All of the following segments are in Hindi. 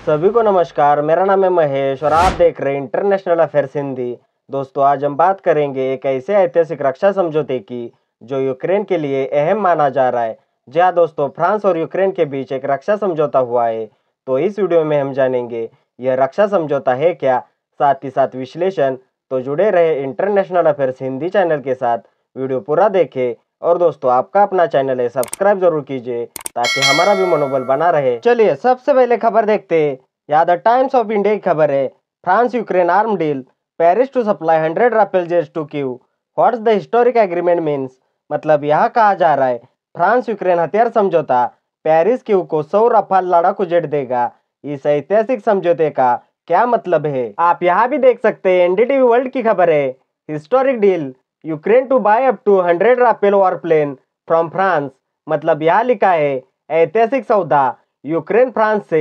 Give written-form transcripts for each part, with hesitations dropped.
सभी को नमस्कार। मेरा नाम है महेश और आप देख रहे हैं इंटरनेशनल अफेयर्स हिंदी। दोस्तों, आज हम बात करेंगे एक ऐसे ऐतिहासिक रक्षा समझौते की जो यूक्रेन के लिए अहम माना जा रहा है। जी हाँ दोस्तों, फ्रांस और यूक्रेन के बीच एक रक्षा समझौता हुआ है। तो इस वीडियो में हम जानेंगे यह रक्षा समझौता है क्या, साथ ही साथ विश्लेषण। तो जुड़े रहे इंटरनेशनल अफेयर्स हिंदी चैनल के साथ, वीडियो पूरा देखें। और दोस्तों, आपका अपना चैनल है, सब्सक्राइब जरूर कीजिए ताकि हमारा भी मनोबल बना रहे। चलिए सबसे पहले खबर देखते हैं। यहाँ द टाइम्स ऑफ इंडिया की खबर है, France Ukraine arm deal, Paris to supply 100 Rafale jets to Kyiv, what's the historic agreement means. मतलब यहाँ कहा जा रहा है फ्रांस यूक्रेन हथियार समझौता पेरिस कीव को 100 रफाल लड़ाकू जेट देगा। इस ऐतिहासिक समझौते का क्या मतलब है, आप यहाँ भी देख सकते हैं। एनडीटीवी वर्ल्ड की खबर है, historic deal, Ukraine to buy up to 100 Rafale warplane from France. मतलब यहाँ लिखा है ऐतिहासिक सौदा, यूक्रेन फ्रांस से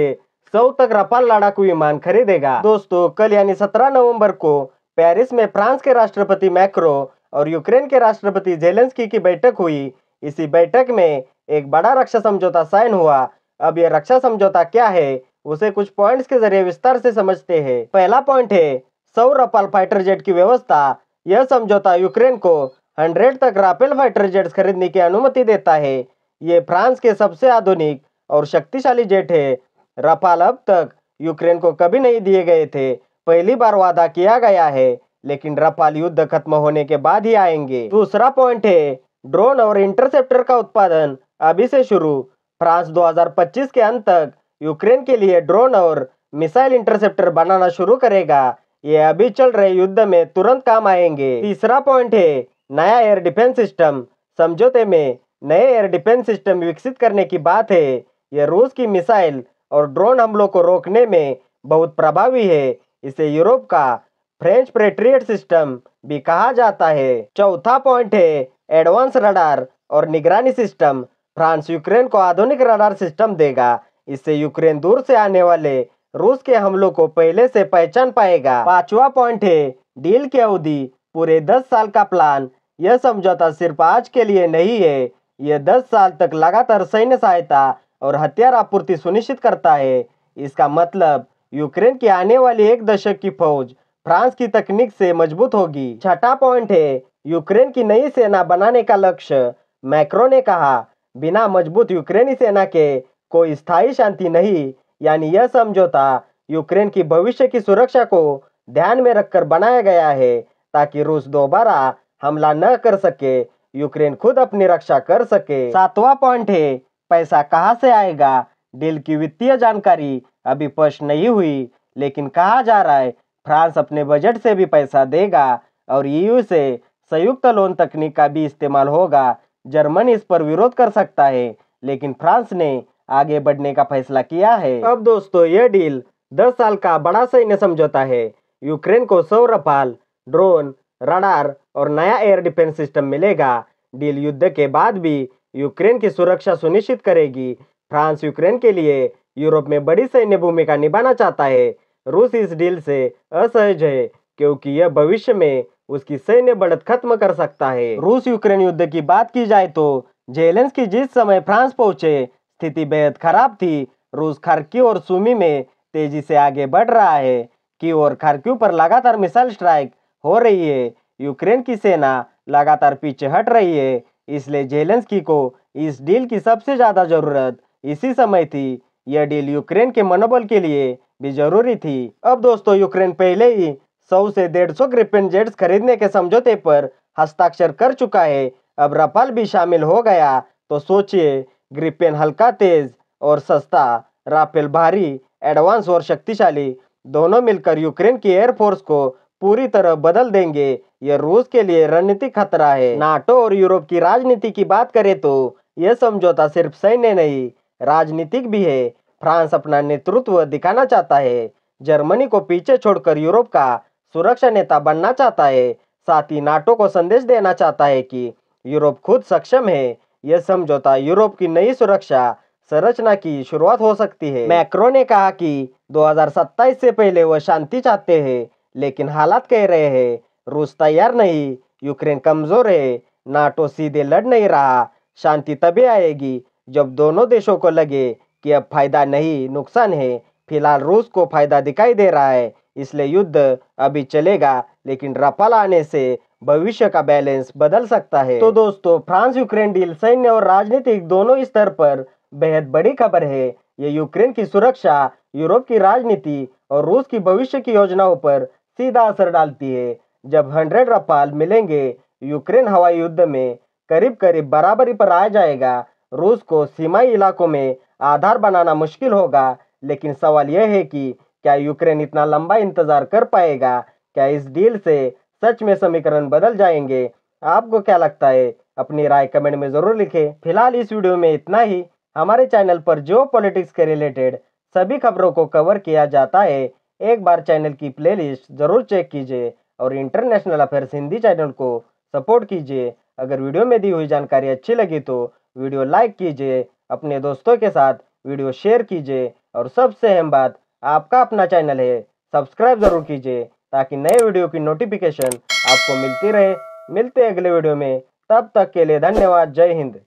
100 तक रफाल लड़ाकू विमान खरीदेगा। दोस्तों, कल यानी 17 नवंबर को पेरिस में फ्रांस के राष्ट्रपति मैक्रो और यूक्रेन के राष्ट्रपति जेलेंस्की की बैठक हुई। इसी बैठक में एक बड़ा रक्षा समझौता साइन हुआ। अब यह रक्षा समझौता क्या है, उसे कुछ पॉइंट्स के जरिए विस्तार से समझते हैं। पहला पॉइंट है 100 रफाल फाइटर जेट की व्यवस्था। यह समझौता यूक्रेन को 100 तक राफेल फाइटर जेट्स खरीदने की अनुमति देता है। ये फ्रांस के सबसे आधुनिक और शक्तिशाली जेट है। रफाल अब तक यूक्रेन को कभी नहीं दिए गए थे, पहली बार वादा किया गया है, लेकिन रफाल युद्ध खत्म होने के बाद ही आएंगे। दूसरा पॉइंट है ड्रोन और इंटरसेप्टर का उत्पादन अभी से शुरू। फ्रांस 2025 के अंत तक यूक्रेन के लिए ड्रोन और मिसाइल इंटरसेप्टर बनाना शुरू करेगा। ये अभी चल रहे युद्ध में तुरंत काम आएंगे। तीसरा पॉइंट है नया एयर डिफेंस सिस्टम। समझौते में नए एयर डिफेंस सिस्टम विकसित करने की बात है। यह रूस की मिसाइल और ड्रोन हमलों को रोकने में बहुत प्रभावी है। इसे यूरोप का फ्रेंच पेट्रियट सिस्टम भी कहा जाता है। चौथा पॉइंट है एडवांस रडार और निगरानी सिस्टम। फ्रांस यूक्रेन को आधुनिक रडार सिस्टम देगा। इससे यूक्रेन दूर से आने वाले रूस के हमलों को पहले से पहचान पाएगा। पांचवा पॉइंट है डील की अवधि, पूरे 10 साल का प्लान। यह समझौता सिर्फ आज के लिए नहीं है, यह 10 साल तक लगातार सैन्य सहायता और हथियार आपूर्ति सुनिश्चित करता है। इसका मतलब यूक्रेन की आने वाली 1 दशक की फौज फ्रांस की तकनीक से मजबूत होगी। छठा पॉइंट है यूक्रेन की नई सेना बनाने का लक्ष्य। मैक्रो ने कहा, बिना मजबूत यूक्रेनी सेना के कोई स्थायी शांति नहीं। यानी यह समझौता यूक्रेन की भविष्य की सुरक्षा को ध्यान में रखकर बनाया गया है, ताकि रूस दोबारा हमला न कर सके, यूक्रेन खुद अपनी रक्षा कर सके। सातवां पॉइंट है पैसा कहां से आएगा। डील की वित्तीय जानकारी अभी स्पष्ट नहीं हुई, लेकिन कहा जा रहा है फ्रांस अपने बजट से भी पैसा देगा और ईयू से संयुक्त लोन तकनीक का भी इस्तेमाल होगा। जर्मनी इस पर विरोध कर सकता है, लेकिन फ्रांस ने आगे बढ़ने का फैसला किया है। अब दोस्तों, यह डील 10 साल का बड़ा सैन्य समझौता है। यूक्रेन को 100 रफाल, ड्रोन, रडार और नया एयर डिफेंस सिस्टम मिलेगा। डील युद्ध के बाद भी यूक्रेन की सुरक्षा सुनिश्चित करेगी। फ्रांस यूक्रेन के लिए यूरोप में बड़ी सैन्य भूमिका निभाना चाहता है। रूस इस डील से असहज है, क्योंकि यह भविष्य में उसकी सैन्य बढ़त खत्म कर सकता है। रूस यूक्रेन युद्ध की बात की जाए तो जेलेंस्की जिस समय फ्रांस पहुंचे, स्थिति बेहद खराब थी। रूस खार्किव और सुमी में तेजी से आगे बढ़ रहा है। कीव और खार्किव पर लगातार मिसाइल स्ट्राइक हो रही है। यूक्रेन की सेना लगातार पीछे हट रही है, इसलिए जेलेंस्की को इस डील की सबसे ज्यादा जरूरत इसी समय थी। यह डील यूक्रेन के मनोबल के लिए भी जरूरी थी। अब दोस्तों, यूक्रेन पहले ही 100 से 150 ग्रिपेन जेट्स खरीदने के समझौते पर हस्ताक्षर कर चुका है। अब रफाल भी शामिल हो गया तो सोचिए, ग्रिपेन हल्का, तेज और सस्ता, राफेल भारी, एडवांस और शक्तिशाली, दोनों मिलकर यूक्रेन की एयरफोर्स को पूरी तरह बदल देंगे। यह रूस के लिए रणनीतिक खतरा है। नाटो और यूरोप की राजनीति की बात करें तो यह समझौता सिर्फ सैन्य नहीं, राजनीतिक भी है। फ्रांस अपना नेतृत्व दिखाना चाहता है, जर्मनी को पीछे छोड़कर यूरोप का सुरक्षा नेता बनना चाहता है, साथ ही नाटो को संदेश देना चाहता है कि यूरोप खुद सक्षम है। यह समझौता यूरोप की नई सुरक्षा संरचना की शुरुआत हो सकती है। मैक्रो ने कहा कि 2027 से पहले वह शांति चाहते हैं, लेकिन हालात कह रहे हैं रूस तैयार नहीं, यूक्रेन कमजोर है, नाटो सीधे लड़ नहीं रहा। शांति तभी आएगी जब दोनों देशों को लगे कि अब फायदा नहीं नुकसान है। फिलहाल रूस को फायदा दिखाई दे रहा है, इसलिए युद्ध अभी चलेगा, लेकिन रफाल आने से भविष्य का बैलेंस बदल सकता है। तो दोस्तों, फ्रांस यूक्रेन डील सैन्य और राजनीतिक दोनों स्तर पर बेहद बड़ी खबर है। ये यूक्रेन की सुरक्षा, यूरोप की राजनीति और रूस की भविष्य की योजनाओं पर सीधा असर डालती है। जब 100 रफाल मिलेंगे, यूक्रेन हवाई युद्ध में करीब करीब बराबरी पर आ जाएगा। रूस को सीमाई इलाकों में आधार बनाना मुश्किल होगा, लेकिन सवाल यह है कि क्या यूक्रेन इतना लंबा इंतजार कर पाएगा? क्या इस डील से सच में समीकरण बदल जाएंगे? आपको क्या लगता है? अपनी राय कमेंट में जरूर लिखें। फिलहाल इस वीडियो में इतना ही। हमारे चैनल पर जियो पॉलिटिक्स के रिलेटेड सभी खबरों को कवर किया जाता है। एक बार चैनल की प्लेलिस्ट जरूर चेक कीजिए और इंटरनेशनल अफेयर्स हिंदी चैनल को सपोर्ट कीजिए। अगर वीडियो में दी हुई जानकारी अच्छी लगी तो वीडियो लाइक कीजिए, अपने दोस्तों के साथ वीडियो शेयर कीजिए और सबसे अहम बात, आपका अपना चैनल है, सब्सक्राइब जरूर कीजिए ताकि नए वीडियो की नोटिफिकेशन आपको मिलती रहे। मिलते हैं अगले वीडियो में, तब तक के लिए धन्यवाद। जय हिंद।